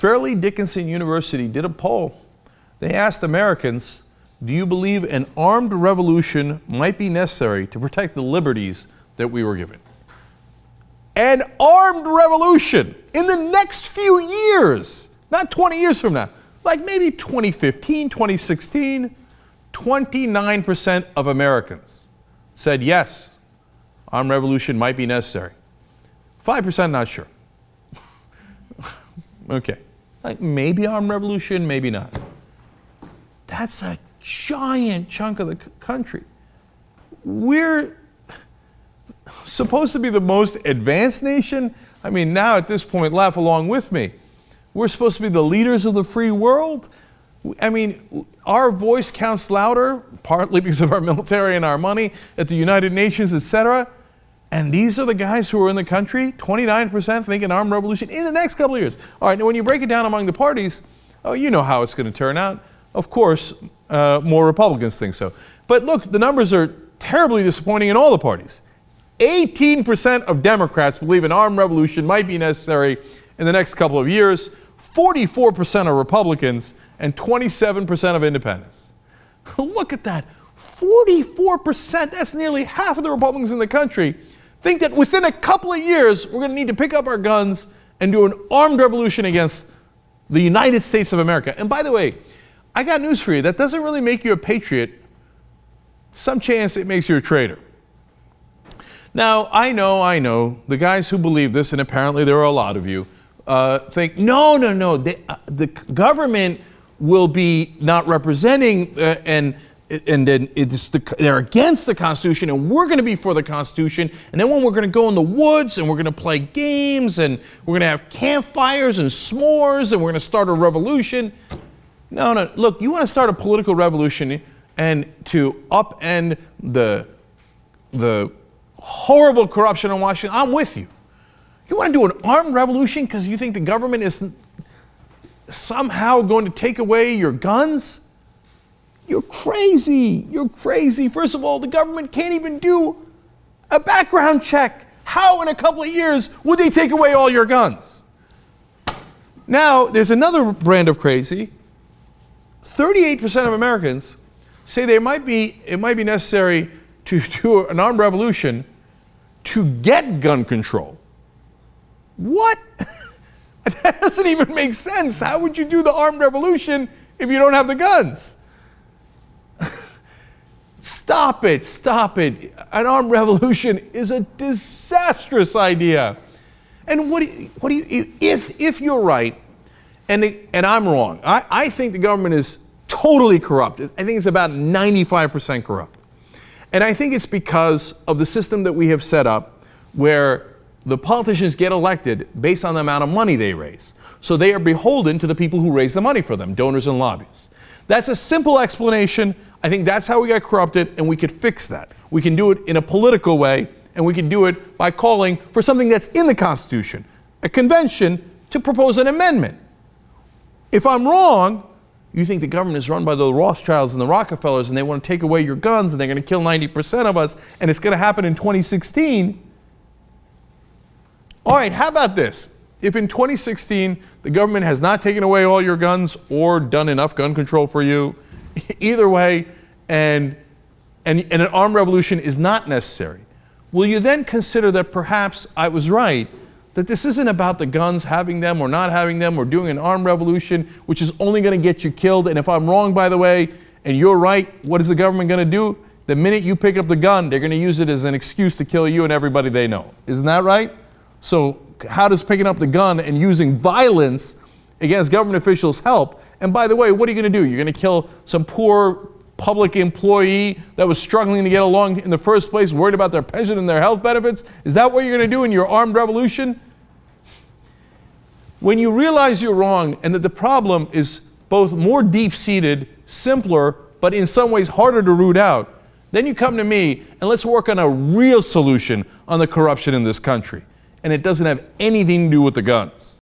Farleigh Dickinson University did a poll. They asked Americans, do you believe an armed revolution might be necessary to protect the liberties that we were given? An armed revolution in the next few years, not 20 years from now, like maybe 2015, 2016, 29% of Americans said yes, armed revolution might be necessary. 5% not sure. Okay, like maybe armed revolution, maybe not. That's a giant chunk of the country. We're supposed to be the most advanced nation. I mean, now at this point, laugh along with me. We're supposed to be the leaders of the free world. I mean, our voice counts louder, partly because of our military and our money at the United Nations, etc. And these are the guys who are in the country, 29% thinking armed revolution in the next couple of years. All right, now when you break it down among the parties, oh, you know how it's going to turn out. Of course, more Republicans think so. But look, the numbers are terribly disappointing in all the parties. 18% of Democrats believe an armed revolution might be necessary in the next couple of years, 44% of Republicans, and 27% of independents. Look at that. 44%, that's nearly half of the Republicans in the country, think that within a couple of years we're going to need to pick up our guns and do an armed revolution against the United States of America. And by the way, I got news for you. That doesn't really make you a patriot. Some chance it makes you a traitor. Now, I know, the guys who believe this, and apparently there are a lot of you, think, no, the government will be not representing and then they're against the Constitution, and we're going to be for the Constitution, and then when we're going to go in the woods and we're going to play games and we're going to have campfires and s'mores and we're going to start a revolution. No, look, you want to start a political revolution and to upend the horrible corruption in Washington, I'm with you. You want to do an armed revolution because you think the government is somehow going to take away your guns? You're crazy. You're crazy. First of all, the government can't even do a background check. How in a couple of years would they take away all your guns? Now, there's another brand of crazy. 38% of Americans say it might be necessary to do an armed revolution to get gun control. What? That doesn't even make sense. How would you do the armed revolution if you don't have the guns? Stop it. An armed revolution is a disastrous idea. And what do you if you're right and I'm wrong, I think the government is totally corrupt. I think it's about 95% corrupt. And I think it's because of the system that we have set up where the politicians get elected based on the amount of money they raise. So they are beholden to the people who raise the money for them, donors and lobbyists. That's a simple explanation. I think that's how we got corrupted, and we could fix that. We can do it in a political way, and we can do it by calling for something that's in the Constitution, a convention, to propose an amendment. If I'm wrong, you think the government is run by the Rothschilds and the Rockefellers, and they want to take away your guns, and they're going to kill 90% of us, and it's going to happen in 2016. All right, how about this? If in 2016 the government has not taken away all your guns or done enough gun control for you, either way, and an armed revolution is not necessary, will you then consider that perhaps I was right, that this isn't about the guns, having them or not having them, or doing an armed revolution, which is only going to get you killed? And if I'm wrong, by the way, and you're right, what is the government going to do? The minute you pick up the gun, they're going to use it as an excuse to kill you and everybody they know. Isn't that right? So how does picking up the gun and using violence against government officials help? And by the way, what are you going to do? You're going to kill some poor public employee that was struggling to get along in the first place, worried about their pension and their health benefits? Is that what you're going to do in your armed revolution? When you realize you're wrong and that the problem is both more deep-seated, simpler, but in some ways harder to root out, then you come to me and let's work on a real solution on the corruption in this country. And it doesn't have anything to do with the guns.